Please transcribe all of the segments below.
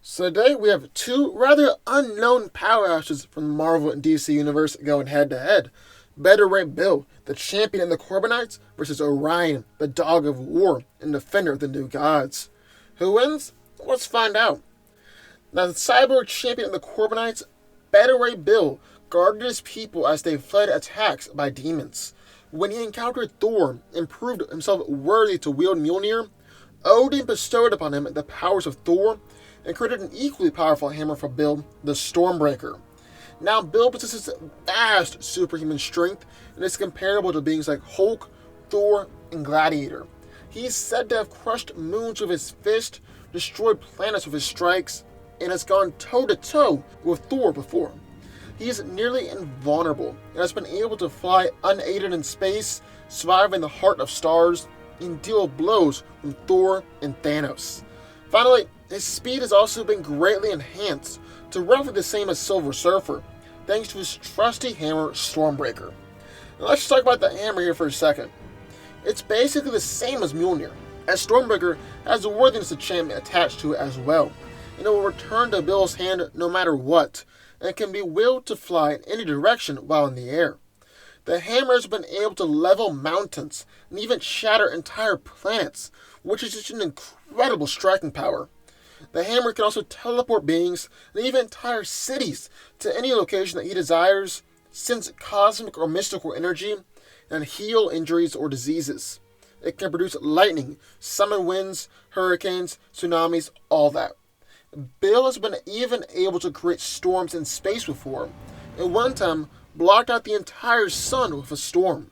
So today we have two rather unknown powerhouses from the Marvel and DC universe going head to head. Better Ray Bill, the champion in the Korbonites, versus Orion, the dog of war and defender of the new gods. Who wins? Let's find out. Now the cyborg champion in the Korbonites, Better Ray Bill, guarded his people as they fled attacks by demons. When he encountered Thor and proved himself worthy to wield Mjolnir, Odin bestowed upon him the powers of Thor and created an equally powerful hammer for Bill, the Stormbreaker. Now Bill possesses vast superhuman strength and is comparable to beings like Hulk, Thor, and Gladiator. He is said to have crushed moons with his fist, destroyed planets with his strikes, and has gone toe-to-toe with Thor before. He is nearly invulnerable and has been able to fly unaided in space, survive in the heart of stars, and deal blows from Thor and Thanos. Finally, his speed has also been greatly enhanced to roughly the same as Silver Surfer, thanks to his trusty hammer Stormbreaker. Now let's talk about the hammer here for a second. It's basically the same as Mjolnir, as Stormbreaker has the worthiness of champion attached to it as well, and it will return to Bill's hand no matter what, and can be willed to fly in any direction while in the air. The hammer has been able to level mountains and even shatter entire planets, which is just an incredible striking power. The hammer can also teleport beings and even entire cities to any location that he desires, sense cosmic or mystical energy, and heal injuries or diseases. It can produce lightning, summon winds, hurricanes, tsunamis, all that. Bill has been even able to create storms in space before, and one time blocked out the entire sun with a storm.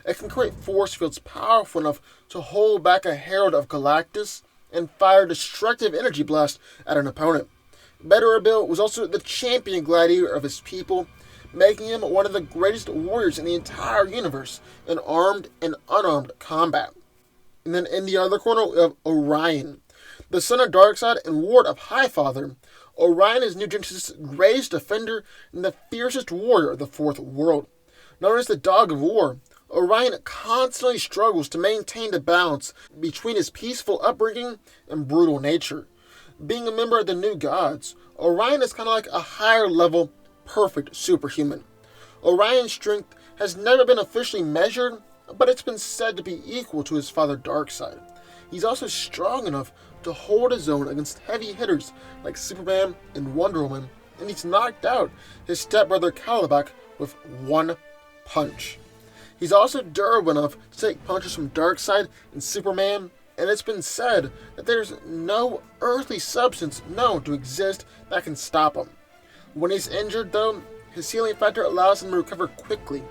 It can create force fields powerful enough to hold back a Herald of Galactus and fire destructive energy blast at an opponent. Better Bill was also the champion gladiator of his people, making him one of the greatest warriors in the entire universe in armed and unarmed combat. And then in the other corner, we have Orion. The son of Darkseid and ward of Highfather, Orion is New Genesis' greatest defender and the fiercest warrior of the Fourth World. Known as the Dog of War, Orion constantly struggles to maintain the balance between his peaceful upbringing and brutal nature. Being a member of the New Gods, Orion is kind of like a higher level, perfect superhuman. Orion's strength has never been officially measured, but it's been said to be equal to his father Darkseid. He's also strong enough to hold his own against heavy hitters like Superman and Wonder Woman, and he's knocked out his stepbrother Caliban with one punch. He's also durable enough to take punches from Darkseid and Superman, and it's been said that there's no earthly substance known to exist that can stop him. When he's injured though, his healing factor allows him to recover quickly,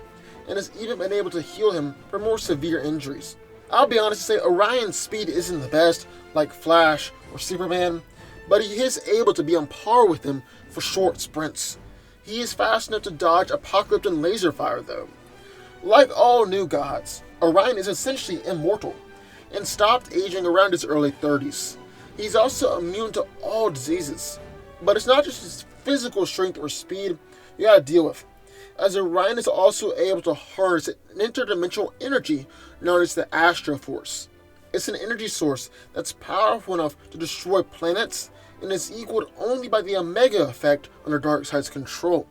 and has even been able to heal him for more severe injuries. I'll be honest and say Orion's speed isn't the best, like Flash or Superman, but he is able to be on par with them for short sprints. He is fast enough to dodge Apocalypse and laser fire though. Like all new gods, Orion is essentially immortal, and stopped aging around his early 30s. He's also immune to all diseases, but it's not just his physical strength or speed you gotta deal with, as Orion is also able to harness an interdimensional energy known as the Astro Force. It's an energy source that's powerful enough to destroy planets, and is equaled only by the Omega effect under Darkseid's control.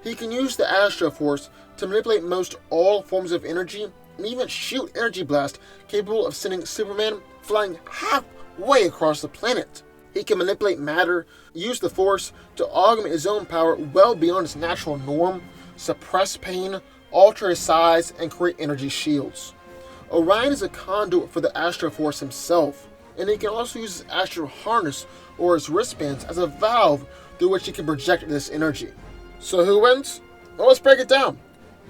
He can use the Astro Force to manipulate most all forms of energy, and even shoot energy blast capable of sending Superman flying halfway across the planet. He can manipulate matter, use the Force to augment his own power well beyond his natural norm, suppress pain, alter his size, and create energy shields. Orion is a conduit for the Astro Force himself, and he can also use his Astro Harness or his wristbands as a valve through which he can project this energy. So who wins? Well, let's break it down.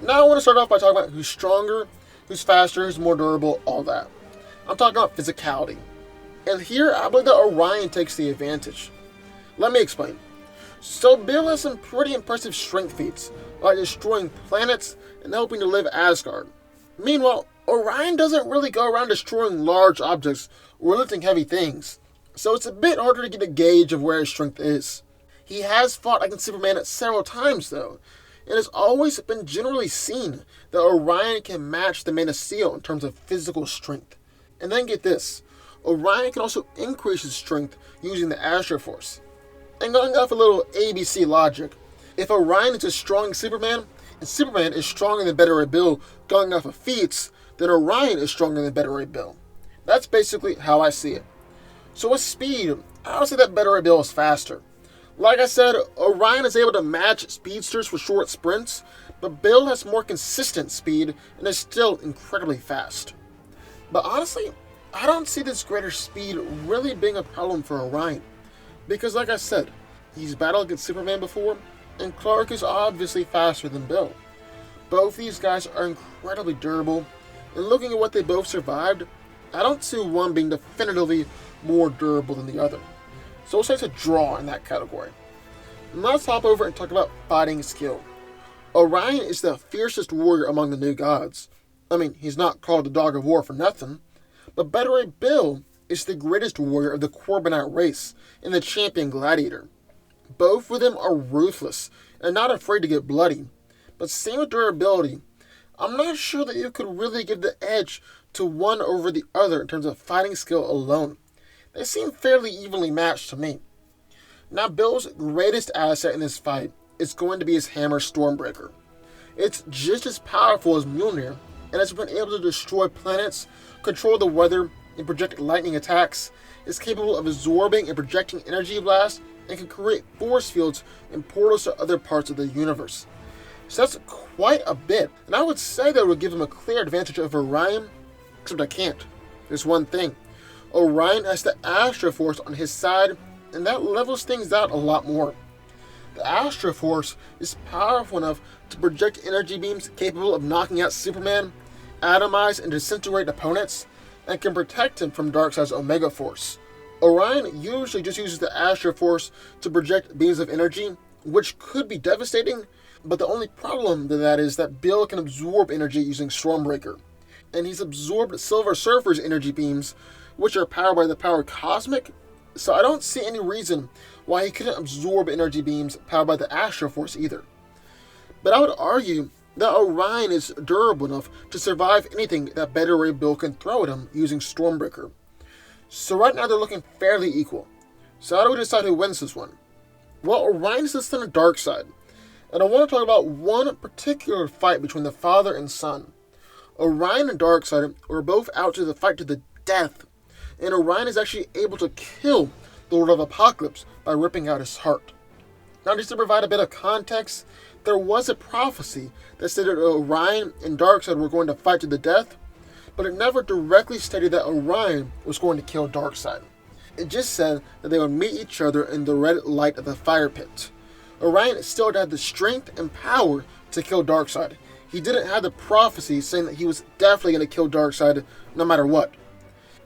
Now I want to start off by talking about who's stronger, who's faster, who's more durable, all that. I'm talking about physicality. And here I believe that Orion takes the advantage. Let me explain. So Bill has some pretty impressive strength feats, like destroying planets and helping to live Asgard. Meanwhile, Orion doesn't really go around destroying large objects or lifting heavy things, so it's a bit harder to get a gauge of where his strength is. He has fought against Superman several times though, and has always been generally seen that Orion can match the Man of Steel in terms of physical strength. And then get this, Orion can also increase his strength using the Astro Force. And going off a little ABC logic, if Orion is as strong as Superman, and Superman is stronger than Beta Ray Bill going off of feats, then Orion is stronger than Beta Ray Bill. That's basically how I see it. So with speed, I would say that Beta Ray Bill is faster. Like I said, Orion is able to match speedsters for short sprints, but Bill has more consistent speed and is still incredibly fast. But honestly, I don't see this greater speed really being a problem for Orion. Because like I said, he's battled against Superman before, and Clark is obviously faster than Bill. Both these guys are incredibly durable, and looking at what they both survived, I don't see one being definitively more durable than the other. So we'll say it's a draw in that category. And let's hop over and talk about fighting skill. Orion is the fiercest warrior among the new gods. I mean, he's not called the Dog of War for nothing, but Beta Ray Bill is the greatest warrior of the Korbonite race and the champion gladiator. Both of them are ruthless and not afraid to get bloody, but same with durability. I'm not sure that you could really give the edge to one over the other in terms of fighting skill alone. They seem fairly evenly matched to me. Now, Bill's greatest asset in this fight is going to be his hammer Stormbreaker. It's just as powerful as Mjolnir, and has been able to destroy planets, control the weather, and project lightning attacks. It's capable of absorbing and projecting energy blasts, and can create force fields and portals to other parts of the universe. So that's quite a bit, and I would say that would give him a clear advantage over Orion, except I can't. There's one thing. Orion has the Astro Force on his side, and that levels things out a lot more. The Astro Force is powerful enough to project energy beams capable of knocking out Superman, atomize and disintegrate opponents, and can protect him from Darkseid's Omega Force. Orion usually just uses the Astro Force to project beams of energy, which could be devastating, but the only problem to that is that Bill can absorb energy using Stormbreaker. And he's absorbed Silver Surfer's energy beams, which are powered by the power Cosmic, so I don't see any reason why he couldn't absorb energy beams powered by the Astro Force either. But I would argue that Orion is durable enough to survive anything that Beta Ray Bill can throw at him using Stormbreaker. So right now they're looking fairly equal. So how do we decide who wins this one? Well, Orion is the son of Darkseid, and I want to talk about one particular fight between the father and son. Orion and Darkseid were both out to the fight to the death, and Orion is actually able to kill the Lord of Apocalypse by ripping out his heart. Now, just to provide a bit of context, there was a prophecy that said that Orion and Darkseid were going to fight to the death, but it never directly stated that Orion was going to kill Darkseid. It just said that they would meet each other in the red light of the fire pit. Orion still had the strength and power to kill Darkseid. He didn't have the prophecy saying that he was definitely going to kill Darkseid no matter what.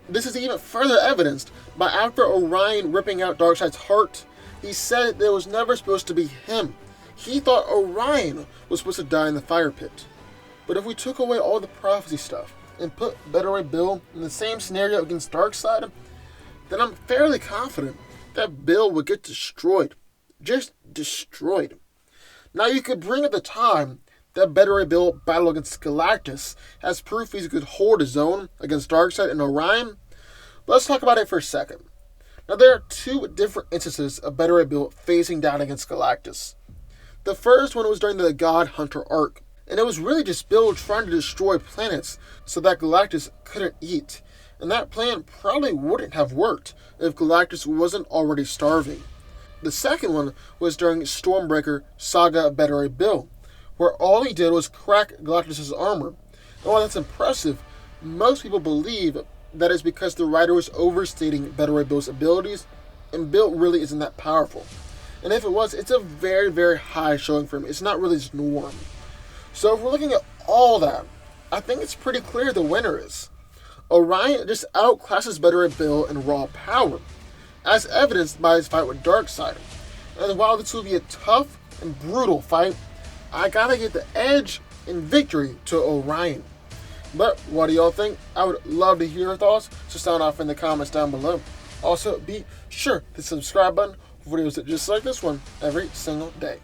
This is even further evidenced by after Orion ripping out Darkseid's heart, he said that it was never supposed to be him. He thought Orion was supposed to die in the fire pit. But if we took away all the prophecy stuff and put Beta Ray Bill in the same scenario against Darkseid, then I'm fairly confident that Bill would get destroyed. Just destroyed. Now you could bring up the time that Beta Ray Bill battled against Galactus as proof he could hold his own against Darkseid and Orion. But let's talk about it for a second. Now there are two different instances of Beta Ray Bill facing down against Galactus. The first one was during the God Hunter arc, and it was really just Bill trying to destroy planets so that Galactus couldn't eat. And that plan probably wouldn't have worked if Galactus wasn't already starving. The second one was during Stormbreaker Saga of Beta Ray Bill, where all he did was crack Galactus' armor. And while that's impressive, most people believe that is because the writer was overstating Beta Ray Bill's abilities, and Bill really isn't that powerful. And if it was, it's a very, very high showing for him. It's not really his norm. So if we're looking at all that, I think it's pretty clear the winner is. Orion just outclasses Beta Ray Bill in raw power, as evidenced by his fight with Darkseid. And while this will be a tough and brutal fight, I gotta get the edge and victory to Orion. But what do y'all think? I would love to hear your thoughts, so sound off in the comments down below. Also, be sure to subscribe button for videos just like this one every single day.